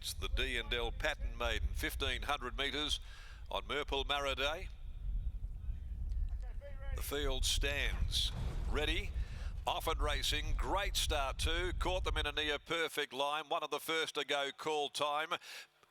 It's the D&L Pattern Maiden, 1,500 metres on Merple Marra Day. The field stands ready. Offered racing, great start too. Caught them in a near perfect line. One of the first to go, Call Time.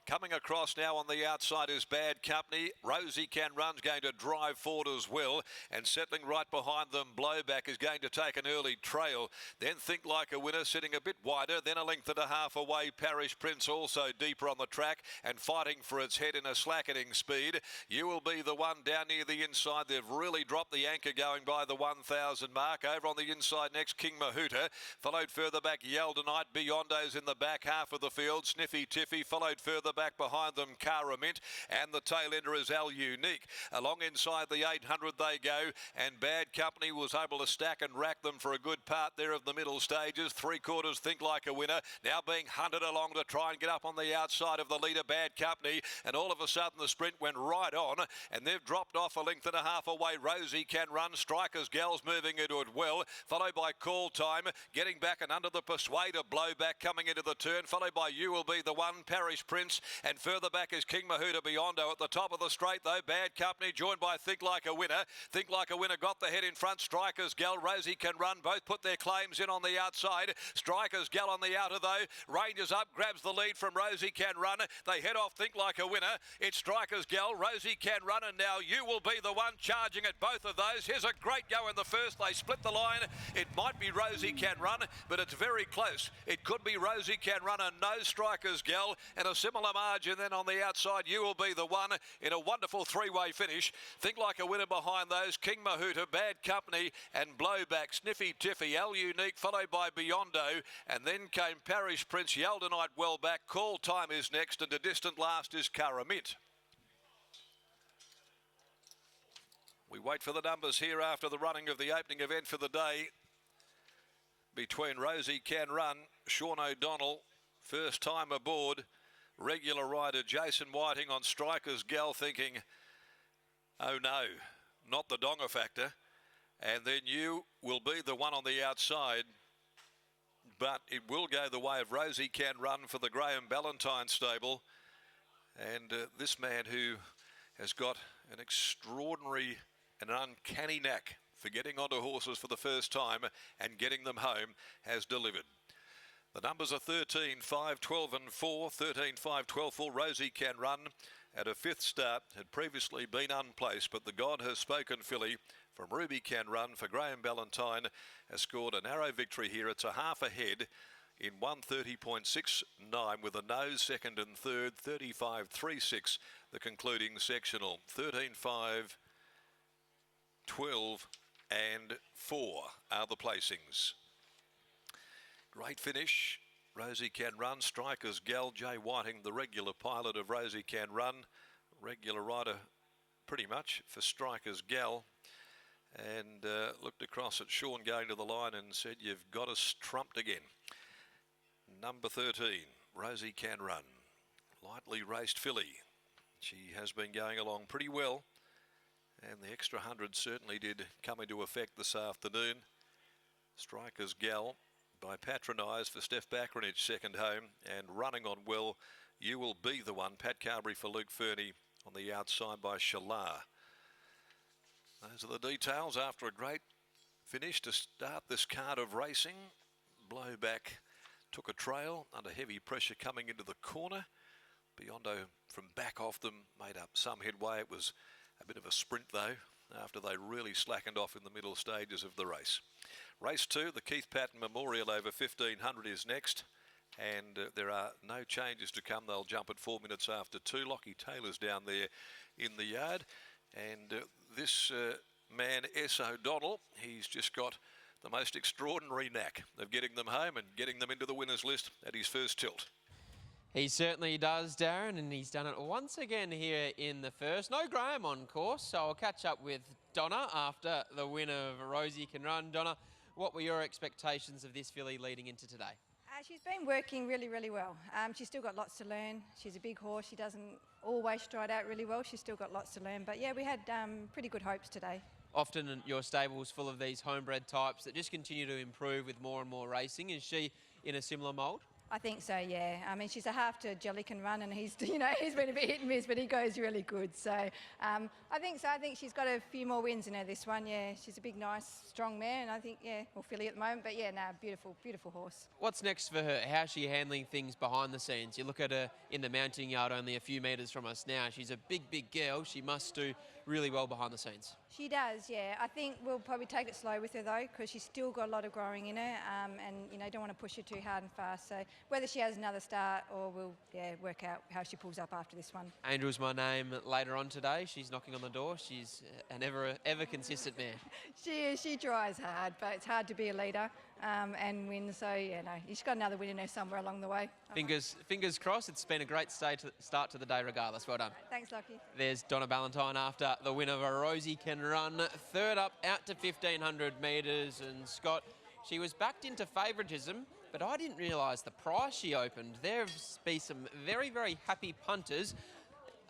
Coming across now on the outside is Bad Company. Rosie Can Run's going to drive forward as well. And settling right behind them, Blowback is going to take an early trail. Then Think Like a Winner sitting a bit wider. Then a length and a half away, Parish Prince also deeper on the track and fighting for its head in a slackening speed. You Will Be the One down near the inside. They've really dropped the anchor going by the 1,000 mark. Over on the inside next, King Mahuta. Followed further back, Yeldenite. Beyondo's in the back half of the field. Sniffy Tiffy followed further back behind them, Cara Mint, and the tail ender is Al Unique. Along inside the 800 they go, and Bad Company was able to stack and rack them for a good part there of the middle stages. 3/4 Think Like a Winner, now being hunted along to try and get up on the outside of the leader, Bad Company, and all of a sudden the sprint went right on, and they've dropped off a length and a half away. Rosie Can Run, Strikers Gal's moving into it well, followed by Call Time, getting back and under the Persuader, Blowback coming into the turn, followed by You Will Be the One, Parish Prince, and further back is King Mahuta Beyondoh. At the top of the straight though, Bad Company joined by Think Like a Winner. Think Like a Winner got the head in front. Strikers Gal, Rosie Can Run, both put their claims in on the outside. Strikers Gal on the outer though, ranges up, grabs the lead from Rosie Can Run. They head off Think Like a Winner. It's Strikers Gal, Rosie Can Run, and now You Will Be the One charging at both of those. Here's a great go in the first. They split the line. It might be Rosie Can Run, but it's very close. It could be Rosie Can Run and no Strikers Gal, and a similar margin then on the outside. You Will Be the One in a wonderful three-way finish. Think Like a Winner behind those, King Mahuta, Bad Company and Blowback, Sniffy Tiffy, Al Unique followed by Beyondoh, and then came Parish Prince, Yeldenite well back. Call Time is next, and the distant last is Cara Mint. We wait for the numbers here after the running of the opening event for the day between Rosie Can Run, Sean O'Donnell, first time aboard, regular rider Jason Whiting on Strikers Gal, thinking, oh no, not the Donga factor. And then You Will Be the One on the outside, but it will go the way of Rosie Can Run for the Graham Ballantyne stable. And this man, who has got an extraordinary and an uncanny knack for getting onto horses for the first time and getting them home, has delivered. The numbers are 13, 5, 12 and 4. 13, 5, 12, 4. Rosie Can Run at a fifth start had previously been unplaced, but the God Has Spoken filly from Ruby Can Run for Graham Ballantyne has scored a narrow victory here. It's a half ahead in 1:30.69 with a nose second and third, 35.36 the concluding sectional. 13, 5, 12 and 4 are the placings. Great finish. Rosie Can Run, Strikers Gal, Jay Whiting, the regular pilot of Rosie Can Run, regular rider pretty much for Strikers Gal, and looked across at Sean going to the line and said, you've got us trumped again. Number 13, Rosie Can Run, lightly raced filly. She has been going along pretty well, and the extra 100 certainly did come into effect this afternoon. Strikers Gal by Patronise for Steph Bacronich, second home, and running on well, You Will Be the One, Pat Carberry for Luke Fernie on the outside by Shalar. Those are the details after a great finish to start this card of racing. Blowback took a trail under heavy pressure coming into the corner. Beyondoh from back off them made up some headway. It was a bit of a sprint though after they really slackened off in the middle stages of the race. Race 2, the Keith Patton Memorial over 1,500 is next, and there are no changes to come. They'll jump at 4 minutes after 2. Lockie Taylor's down there in the yard, and this man, S. O'Donnell, he's just got the most extraordinary knack of getting them home and getting them into the winners list at his first tilt. He certainly does, Darren, and he's done it once again here in the first. No Graham on course, so I'll catch up with Donna after the win of Rosie Can Run. Donna, what were your expectations of this filly leading into today? She's been working really, really well. She's still got lots to learn. She's a big horse. She doesn't always stride out really well. She's still got lots to learn. But yeah, we had pretty good hopes today. Often your stable's full of these homebred types that just continue to improve with more and more racing. Is she in a similar mould? I think so, yeah. I mean, she's a half to Jellican run, and he's, you know, he's been a bit hit and miss, but he goes really good. So I think so. I think she's got a few more wins in her this one. Yeah, she's a big, nice, strong mare, and I think or filly at the moment. But yeah, no, beautiful, beautiful horse. What's next for her? How's she handling things behind the scenes? You look at her in the mounting yard, only a few metres from us now. She's a big, big girl. She must do really well behind the scenes. She does, yeah. I think we'll probably take it slow with her though, because she's still got a lot of growing in her, and you know, don't want to push her too hard and fast. So whether she has another start or we'll work out how she pulls up after this one. Angel's my name later on today. She's knocking on the door. She's an ever consistent mare. She tries hard, but it's hard to be a leader and win. So yeah, no, she's got another win in her somewhere along the way. Fingers crossed. It's been a great start to the day regardless. Well done. Thanks, Lockie. There's Donna Ballantyne after the win of a Rosie Can Run. Third up out to 1,500 metres, and Scott, she was backed into favouritism, but I didn't realise the price she opened. There's been some very, very happy punters.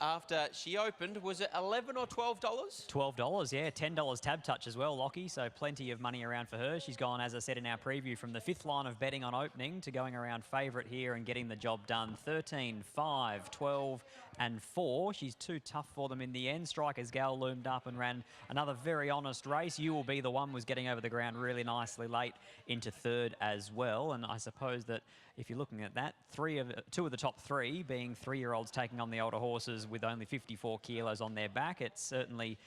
After she opened, was it $11 or $12? $12, yeah. $10 tab touch as well, Lockie. So plenty of money around for her. She's gone, as I said in our preview, from the 5th line of betting on opening to going around favourite here and getting the job done. 13, 5, 12 and 4. She's too tough for them in the end. Striker's Gal loomed up and ran another very honest race. You Will Be the One was getting over the ground really nicely late into third as well. And I suppose that if you're looking at that, two of the top three being 3-year-olds taking on the older horses with only 54 kilos on their back, it certainly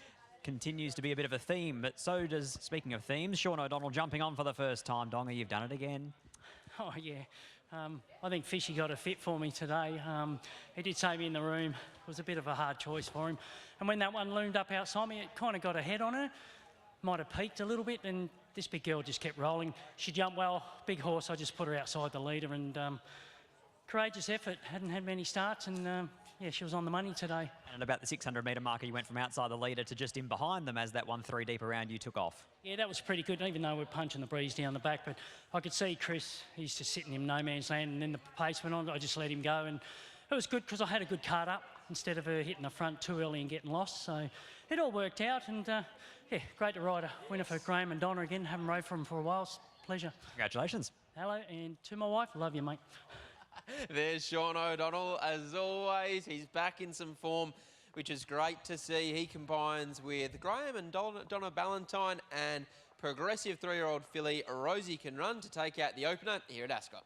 continues to be a bit of a theme. But so does, speaking of themes, Sean O'Donnell jumping on for the first time. Donga, you've done it again. Oh, yeah. I think Fishy got a fit for me today. He did say me in the room. It was a bit of a hard choice for him. And when that one loomed up outside me, it kind of got a head on her. Might have peaked a little bit, and this big girl just kept rolling. She jumped well. Big horse, I just put her outside the leader, and courageous effort. Hadn't had many starts, and yeah, she was on the money today. And at about the 600-metre marker, you went from outside the leader to just in behind them as that 1-3 deep around you took off. Yeah, that was pretty good, even though we're punching the breeze down the back. But I could see Chris, he's just sitting in no man's land, and then the pace went on. I just let him go, and it was good because I had a good card up instead of her hitting the front too early and getting lost. So it all worked out, and yeah, great to ride a winner for Graham and Donna again. Haven't rode for them for a while. It's a pleasure. Congratulations. Hello, and to my wife, love you, mate. There's Sean O'Donnell, as always. He's back in some form, which is great to see. He combines with Graham and Donna Ballantyne and progressive 3-year-old filly Rosie Can Run to take out the opener here at Ascot.